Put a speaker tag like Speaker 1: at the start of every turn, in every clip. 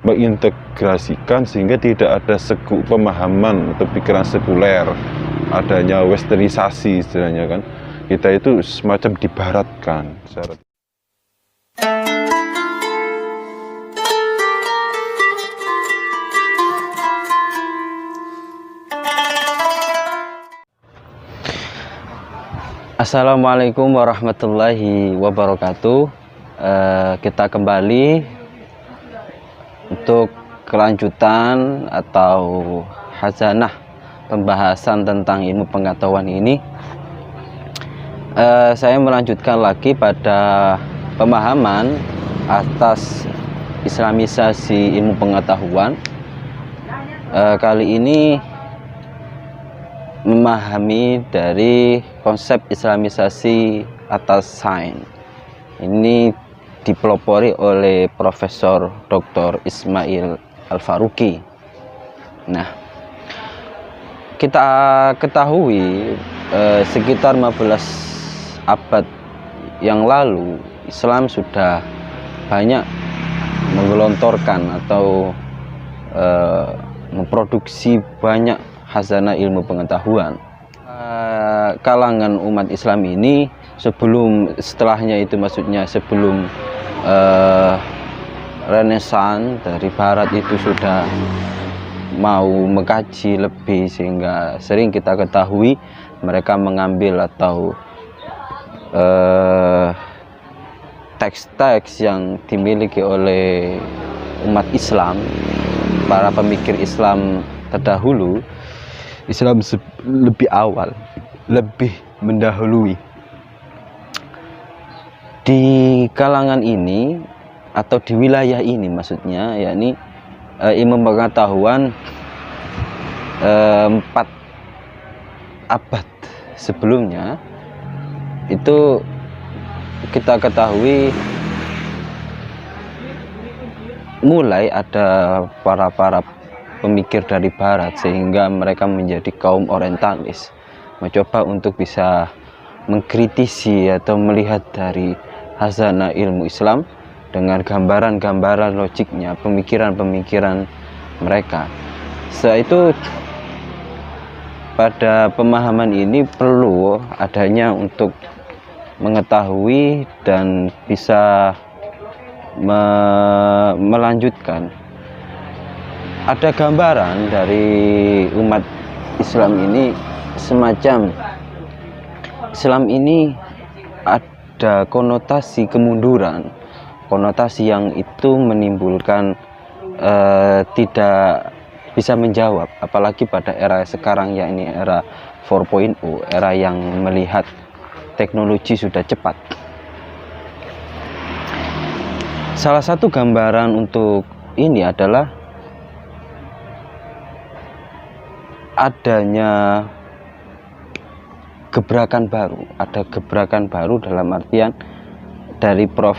Speaker 1: mengintegrasikan sehingga tidak ada pemahaman atau pikiran sekuler, adanya westernisasi istilahnya kan. Kita itu semacam dibaratkan.
Speaker 2: Assalamualaikum warahmatullahi wabarakatuh. Kita kembali untuk kelanjutan atau khazanah pembahasan tentang ilmu pengetahuan ini. Saya melanjutkan lagi pada pemahaman atas islamisasi ilmu pengetahuan. Kali ini memahami dari konsep islamisasi atas sains. Ini dipelopori oleh Profesor Dr. Ismail Al-Faruqi. Nah, kita ketahui sekitar 15 abad yang lalu Islam sudah banyak menggelontorkan atau memproduksi banyak khazanah ilmu pengetahuan. Kalangan umat Islam ini setelahnya itu maksudnya sebelum Renaissance dari Barat itu sudah mau mengkaji lebih, sehingga sering kita ketahui mereka mengambil atau teks-teks yang dimiliki oleh umat Islam, para pemikir Islam terdahulu, Islam lebih awal, lebih mendahului. Di kalangan ini atau di wilayah ini maksudnya, yakni ilmu pengetahuan 4 abad sebelumnya itu kita ketahui mulai ada para pemikir dari Barat, sehingga mereka menjadi kaum orientalis, mencoba untuk bisa mengkritisi atau melihat dari khazanah ilmu Islam dengan gambaran-gambaran logiknya, pemikiran-pemikiran mereka. Setelah itu, pada pemahaman ini perlu adanya untuk mengetahui dan bisa melanjutkan. Ada gambaran dari umat Islam ini semacam Islam ini ada konotasi kemunduran, konotasi yang itu menimbulkan tidak bisa menjawab, apalagi pada era sekarang, yakni era 4.0, era yang melihat teknologi sudah cepat. Salah satu gambaran untuk ini adalah adanya gebrakan baru. Ada gebrakan baru dalam artian dari Prof.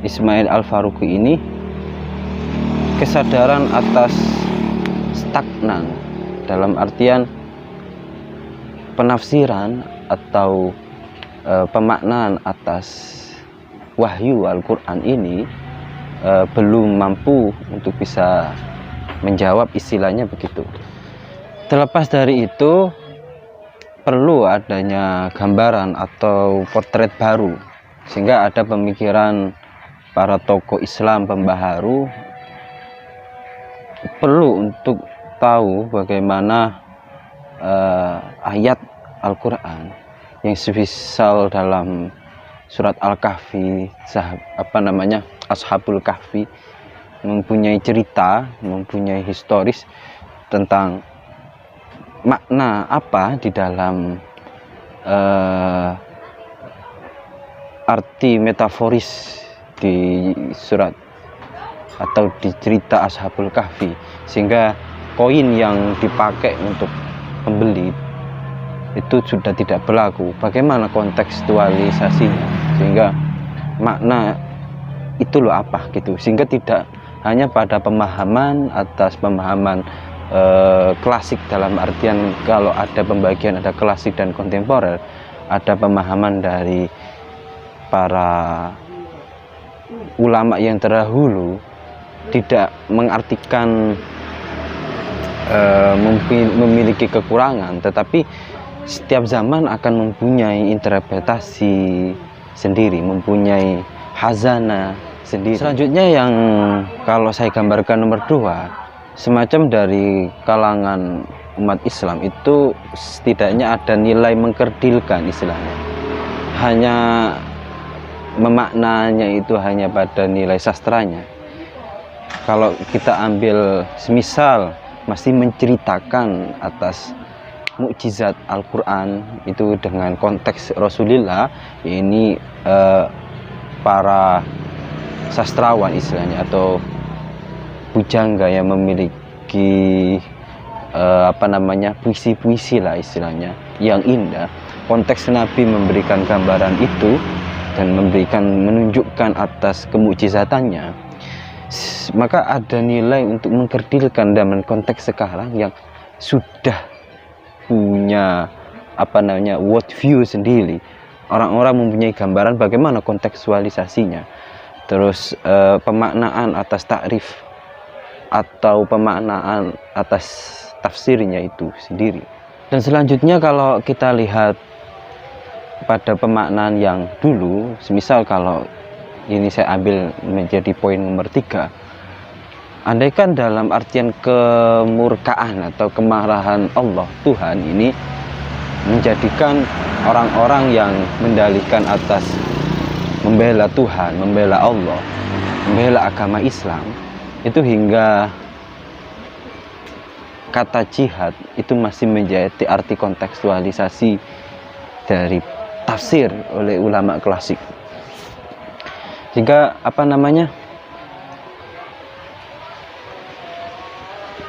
Speaker 2: Ismail Al-Faruqi ini, kesadaran atas stagnan, dalam artian penafsiran atau pemaknaan atas wahyu Al-Quran ini belum mampu untuk bisa menjawab, istilahnya begitu. Terlepas dari itu, perlu adanya gambaran atau potret baru, sehingga ada pemikiran para tokoh Islam pembaharu perlu untuk tahu bagaimana ayat Al-Quran yang semisal dalam surat Al-Kahfi, Ashabul Kahfi, mempunyai cerita, mempunyai historis tentang makna apa di dalam arti metaforis di surat atau di cerita Ashabul Kahfi, sehingga koin yang dipakai untuk pembeli itu sudah tidak berlaku. Bagaimana kontekstualisasinya, sehingga makna itu loh apa gitu, sehingga tidak hanya pada pemahaman atas pemahaman klasik, dalam artian kalau ada pembagian ada klasik dan kontemporer, ada pemahaman dari para ulama yang terdahulu tidak mengartikan memiliki kekurangan, tetapi setiap zaman akan mempunyai interpretasi sendiri, mempunyai hazana sendiri. Selanjutnya yang kalau saya gambarkan nomor 2, semacam dari kalangan umat Islam itu setidaknya ada nilai mengkerdilkan istilahnya. Hanya memaknanya itu hanya pada nilai sastranya. Kalau kita ambil semisal masih menceritakan atas mukjizat Al-Quran itu dengan konteks Rasulullah, ini para sastrawan istilahnya atau pujangga yang memiliki puisi-puisi lah istilahnya yang indah. Konteks Nabi memberikan gambaran itu dan menunjukkan atas kemukjizatannya, maka ada nilai untuk mengkerdilkan dalam konteks sekarang yang sudah punya world view sendiri. Orang-orang mempunyai gambaran bagaimana kontekstualisasinya, terus pemaknaan atas takrif atau pemaknaan atas tafsirnya itu sendiri. Dan selanjutnya kalau kita lihat pada pemaknaan yang dulu, semisal kalau ini saya ambil menjadi poin nomor 3, andaikan dalam artian kemurkaan atau kemarahan Allah Tuhan ini menjadikan orang-orang yang mendalihkan atas membela Tuhan, membela Allah, membela agama Islam, itu hingga kata jihad itu masih menjadi arti kontekstualisasi dari tafsir oleh ulama klasik. Sehingga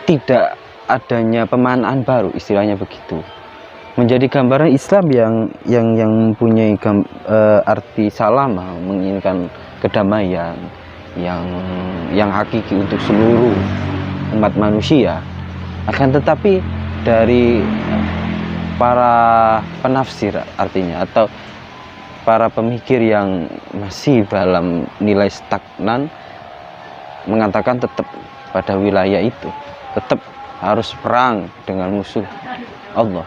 Speaker 2: tidak adanya pemaknaan baru, istilahnya begitu, menjadi gambaran Islam yang mempunyai arti salama, menginginkan kedamaian yang hakiki untuk seluruh umat manusia. Akan tetapi dari para penafsir artinya atau para pemikir yang masih dalam nilai stagnan mengatakan tetap pada wilayah itu tetap harus perang dengan musuh Allah,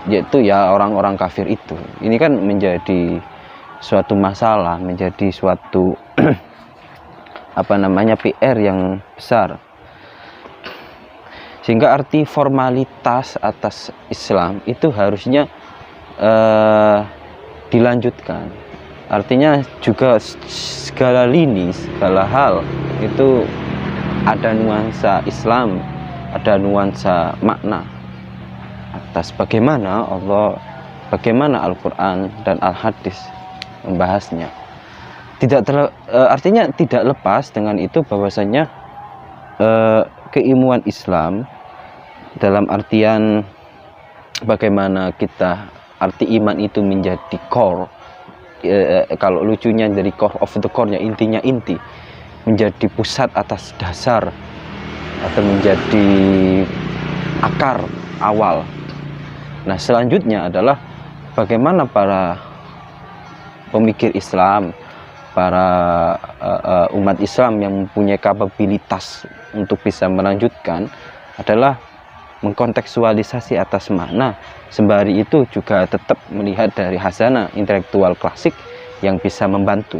Speaker 2: yaitu ya orang-orang kafir itu. Ini kan menjadi suatu masalah, menjadi suatu PR yang besar. Sehingga arti formalitas atas Islam itu harusnya dilanjutkan. Artinya juga segala lini, segala hal itu ada nuansa Islam, ada nuansa makna atas bagaimana Allah, bagaimana Al-Quran dan Al-Hadis membahasnya. Artinya tidak lepas dengan itu bahwasanya keilmuan Islam dalam artian bagaimana kita arti iman itu menjadi core, kalau lucunya dari core of the core-nya, intinya inti, menjadi pusat atas dasar atau menjadi akar awal. Nah, selanjutnya adalah bagaimana para pemikir Islam, para umat Islam yang mempunyai kapabilitas untuk bisa melanjutkan adalah mengkontekstualisasi atas makna, sembari itu juga tetap melihat dari hazana intelektual klasik yang bisa membantu.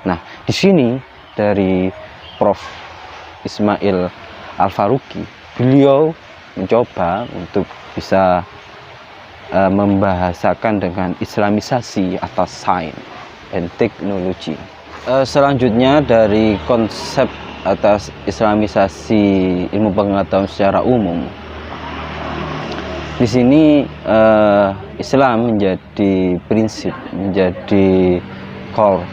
Speaker 2: Nah, di sini dari Prof. Ismail Al-Faruqi, beliau mencoba untuk bisa membahasakan dengan islamisasi atas sains dan teknologi. Selanjutnya dari konsep atas islamisasi ilmu pengetahuan secara umum, di sini Islam menjadi prinsip, menjadi core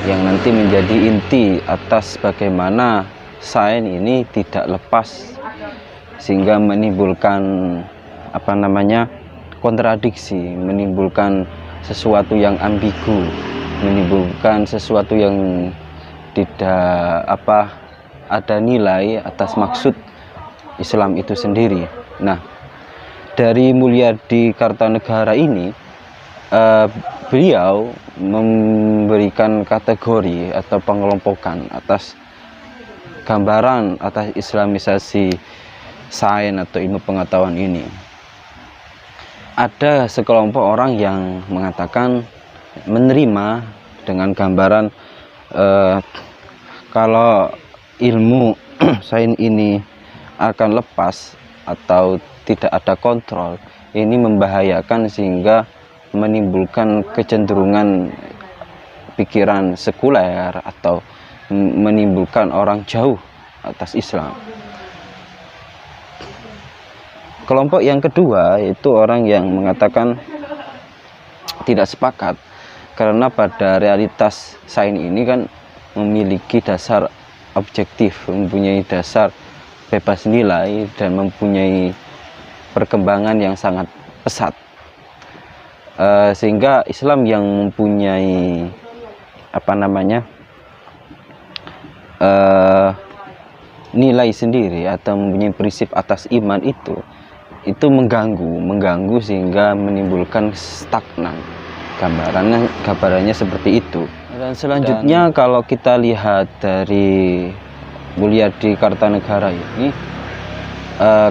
Speaker 2: yang nanti menjadi inti atas bagaimana sains ini tidak lepas, sehingga menimbulkan kontradiksi, menimbulkan sesuatu yang ambigu, menimbulkan sesuatu yang tidak ada nilai atas maksud Islam itu sendiri. Nah, dari Mulyadi Kartanegara ini beliau memberikan kategori atau pengelompokan atas gambaran atas islamisasi sains atau ilmu pengetahuan ini. Ada sekelompok orang yang mengatakan menerima dengan gambaran kalau ilmu sains ini akan lepas atau tidak ada kontrol, ini membahayakan sehingga menimbulkan kecenderungan pikiran sekuler atau menimbulkan orang jauh atas Islam. Kelompok yang kedua yaitu orang yang mengatakan tidak sepakat, karena pada realitas sains ini kan memiliki dasar objektif, mempunyai dasar bebas nilai dan mempunyai perkembangan yang sangat pesat, sehingga Islam yang mempunyai nilai sendiri atau mempunyai prinsip atas iman itu mengganggu sehingga menimbulkan stagnan. Gambarannya seperti itu. Dan selanjutnya kalau kita lihat dari Mulyadi Kartanegara ini,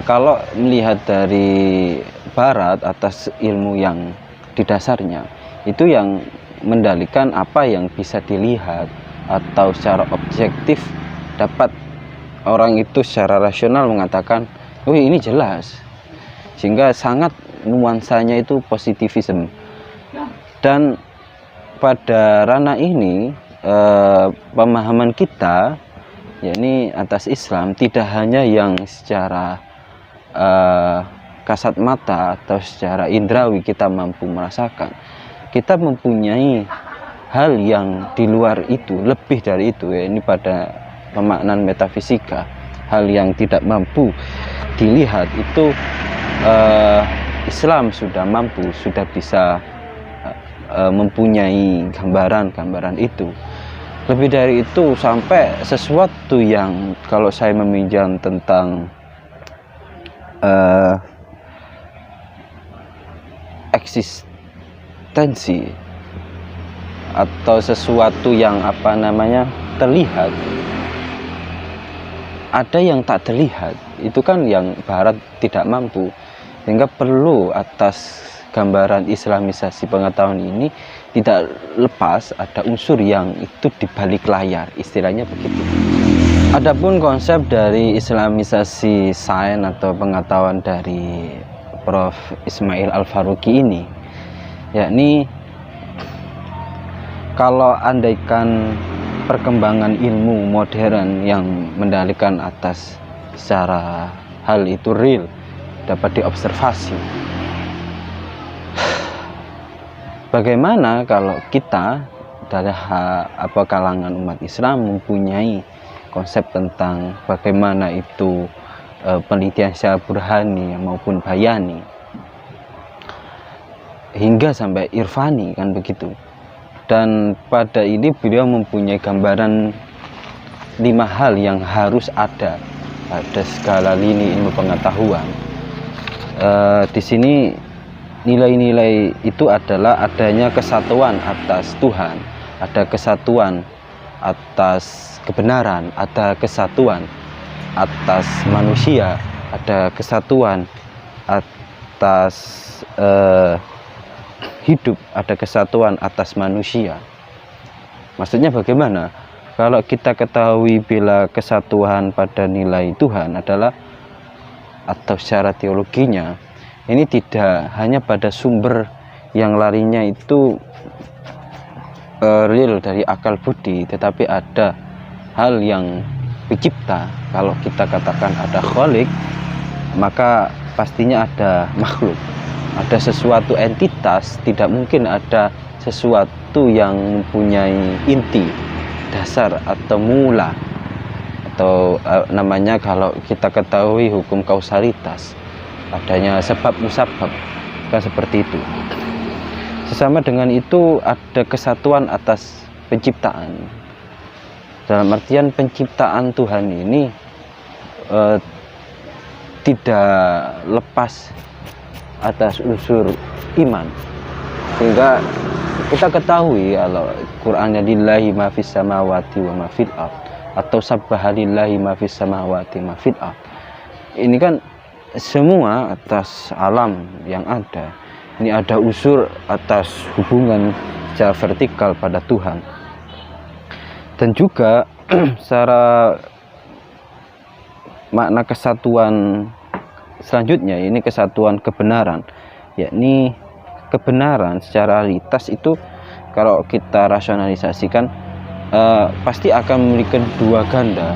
Speaker 2: kalau melihat dari Barat atas ilmu yang di dasarnya, itu yang mendalikan apa yang bisa dilihat atau secara objektif dapat orang itu secara rasional mengatakan, oh ini jelas, sehingga sangat nuansanya itu positivisme. Dan pada ranah ini pemahaman kita yakni atas Islam tidak hanya yang secara kasat mata atau secara indrawi kita mampu merasakan, kita mempunyai hal yang di luar itu, lebih dari itu, ya ini pada pemaknaan metafisika, hal yang tidak mampu dilihat itu Islam sudah mampu, sudah bisa mempunyai gambaran itu. Lebih dari itu, sampai sesuatu yang kalau saya meminjam tentang eksistensi atau sesuatu yang terlihat, ada yang tak terlihat, itu kan yang Barat tidak mampu, sehingga perlu atas gambaran islamisasi pengetahuan ini tidak lepas ada unsur yang itu di balik layar, istilahnya begitu. Adapun konsep dari islamisasi sains atau pengetahuan dari Prof. Ismail Al-Faruqi ini, yakni kalau andaikan perkembangan ilmu modern yang mendalikan atas secara hal itu real, dapat diobservasi, bagaimana kalau kita dari kalangan umat Islam mempunyai konsep tentang bagaimana itu penelitian secara burhani maupun bayani hingga sampai irfani, kan begitu. Dan pada ini beliau mempunyai gambaran 5 hal yang harus ada pada skala lini ilmu pengetahuan. Di sini nilai-nilai itu adalah adanya kesatuan atas Tuhan, ada kesatuan atas kebenaran, ada kesatuan atas manusia, ada kesatuan atas hidup, ada kesatuan atas manusia. Maksudnya bagaimana? Kalau kita ketahui bila kesatuan pada nilai Tuhan adalah, atau secara teologinya, ini tidak hanya pada sumber yang larinya itu real dari akal budi, tetapi ada hal yang pencipta. Kalau kita katakan ada khalik, maka pastinya ada makhluk, ada sesuatu entitas. Tidak mungkin ada sesuatu yang mempunyai inti, dasar atau mula, atau namanya kalau kita ketahui hukum kausalitas, adanya sebab musabab, kan seperti itu. Sesama dengan itu ada kesatuan atas penciptaan. Dalam artian penciptaan Tuhan ini tidak lepas atas unsur iman, sehingga kita ketahui kalau Qur'annya lillahi ma fis samawati wa ma fil ard, atau sabbahalillahi ma fis samawati ma fil ard. Ini kan semua atas alam yang ada. Ini ada unsur atas hubungan secara vertikal pada Tuhan. Dan juga secara makna kesatuan selanjutnya, ini kesatuan kebenaran, yakni kebenaran secara realitas itu kalau kita rasionalisasikan pasti akan memiliki dua ganda.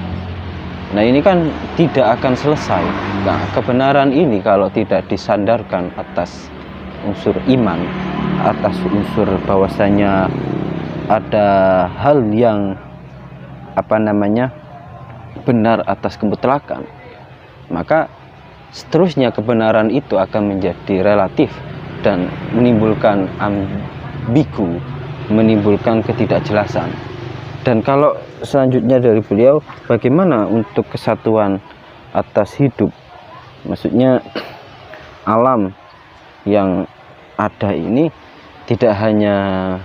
Speaker 2: Nah, ini kan tidak akan selesai. Nah, kebenaran ini kalau tidak disandarkan atas unsur iman, atas unsur bahwasanya ada hal yang benar atas kemutlakan, maka seterusnya kebenaran itu akan menjadi relatif dan menimbulkan ambigu, menimbulkan ketidakjelasan. Dan kalau selanjutnya dari beliau, bagaimana untuk kesatuan atas hidup, maksudnya alam yang ada ini tidak hanya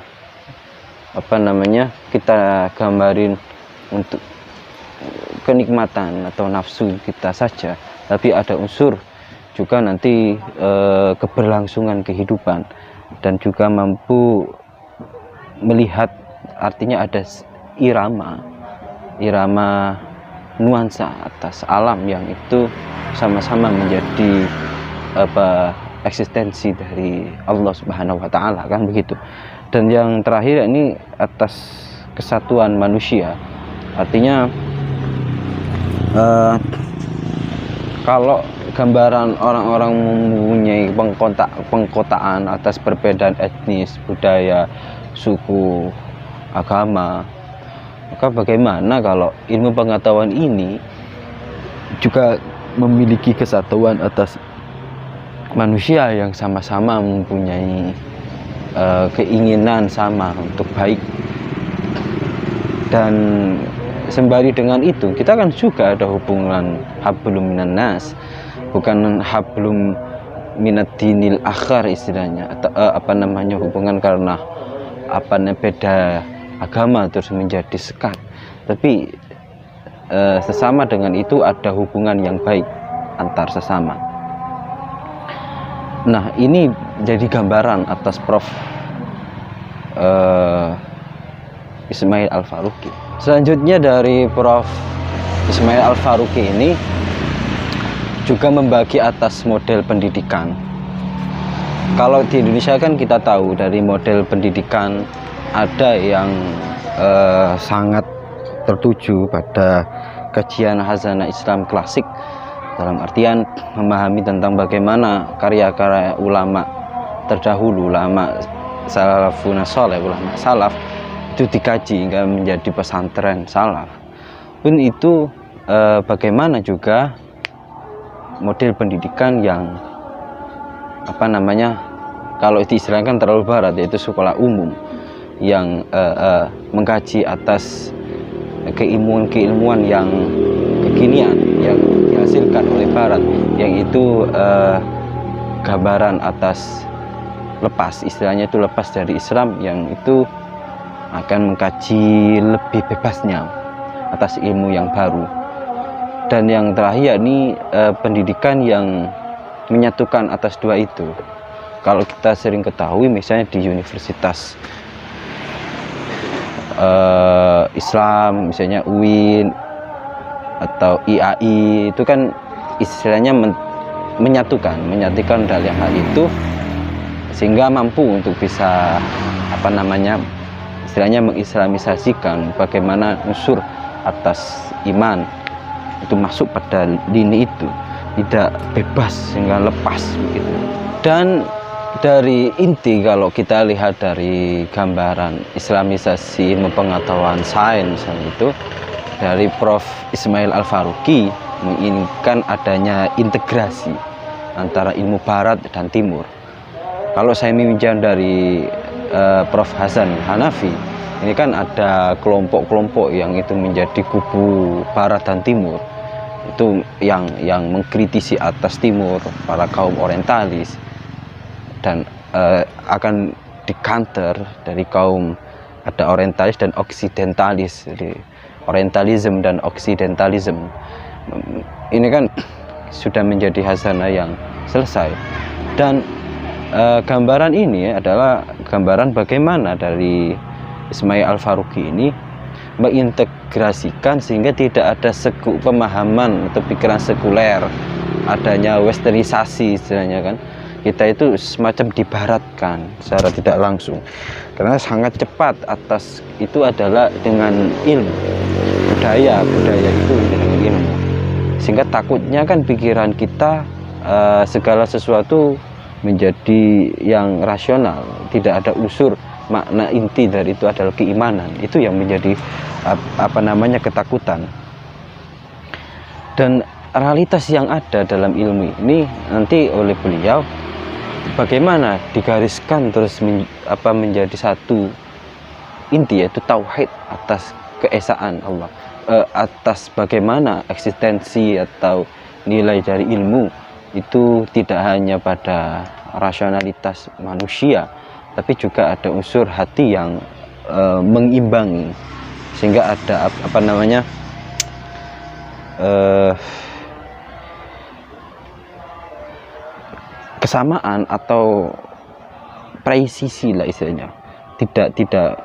Speaker 2: kita gambarin untuk kenikmatan atau nafsu kita saja, tapi ada unsur juga nanti keberlangsungan kehidupan, dan juga mampu melihat, artinya ada irama nuansa atas alam yang itu sama-sama menjadi eksistensi dari Allah Subhanahu wa Ta'ala, kan begitu. Dan yang terakhir ini atas kesatuan manusia, artinya kalau gambaran orang-orang mempunyai pengkotaan atas perbedaan etnis, budaya, suku, agama, maka bagaimana kalau ilmu pengetahuan ini juga memiliki kesatuan atas manusia yang sama-sama mempunyai keinginan sama untuk baik. Dan sembari dengan itu, kita kan juga ada hubungan hablum minan nas, bukan hablum minad dinil akhar istilahnya, atau hubungan karena beda agama terus menjadi sekat, tapi sesama dengan itu ada hubungan yang baik antar sesama. Nah, ini jadi gambaran atas Prof. Ismail Al-Faruqi. Selanjutnya dari Prof. Ismail Al-Faruqi ini juga membagi atas model pendidikan. Kalau di Indonesia kan kita tahu dari model pendidikan ada yang sangat tertuju pada kajian khazanah Islam klasik, dalam artian memahami tentang bagaimana karya-karya ulama terdahulu, ulama salafun saleh, ulama salaf itu dikaji hingga menjadi pesantren salaf. Pun itu bagaimana juga model pendidikan yang kalau diistilahkan terlalu barat, yaitu sekolah umum yang mengkaji atas keilmuan yang kekinian yang dihasilkan oleh barat, yang itu gambaran atas lepas, istilahnya itu lepas dari Islam, yang itu akan mengkaji lebih bebasnya atas ilmu yang baru. Dan yang terakhir ini pendidikan yang menyatukan atas dua itu. Kalau kita sering ketahui misalnya di universitas Islam, misalnya UIN atau IAI, itu kan istilahnya menyatukan dari hal itu, sehingga mampu untuk bisa istilahnya mengislamisasikan bagaimana unsur atas iman itu masuk pada lini itu, tidak bebas sehingga lepas begitu. Dan dari inti, kalau kita lihat dari gambaran islamisasi ilmu pengetahuan sains itu, dari Prof. Ismail Al-Faruqi menginginkan adanya integrasi antara ilmu barat dan timur. Kalau saya meminjam dari Prof. Hasan Hanafi, ini kan ada kelompok-kelompok yang itu menjadi kubu barat dan timur, itu yang mengkritisi atas timur, para kaum orientalis, dan akan di counter dari kaum ada orientalis dan oksidentalis. Jadi orientalism dan occidentalism. Ini kan sudah menjadi hazanah yang selesai, dan gambaran ini adalah gambaran bagaimana dari Ismail Al-Faruqi ini mengintegrasikan sehingga tidak ada pemahaman atau pikiran sekuler, adanya westernisasi istilahnya kan. Kita itu semacam dibaratkan secara tidak langsung, karena sangat cepat atas itu adalah dengan ilmu, budaya itu dengan ilmu, sehingga takutnya kan pikiran kita segala sesuatu menjadi yang rasional, tidak ada unsur makna inti dari itu adalah keimanan. Itu yang menjadi ketakutan. Dan realitas yang ada dalam ilmu ini nanti oleh beliau bagaimana digariskan terus menjadi satu inti, yaitu tauhid atas keesaan Allah, atas bagaimana eksistensi atau nilai dari ilmu itu tidak hanya pada rasionalitas manusia, tapi juga ada unsur hati yang mengimbangi, sehingga ada kesamaan atau presisi lah istilahnya, tidak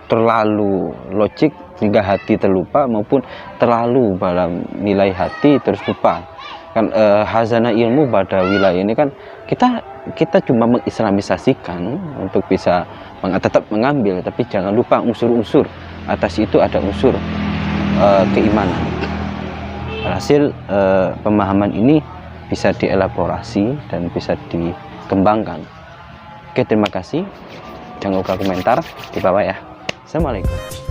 Speaker 2: terlalu logik sehingga hati terlupa, maupun terlalu dalam nilai hati terus lupa kan. Hazanah ilmu pada wilayah ini kan kita cuma mengislamisasikan untuk bisa tetap mengambil, tapi jangan lupa unsur-unsur atas itu ada unsur keimanan. Hasil pemahaman ini bisa dielaborasi dan bisa dikembangkan. Oke, terima kasih. Jangan lupa komentar di bawah ya. Assalamualaikum.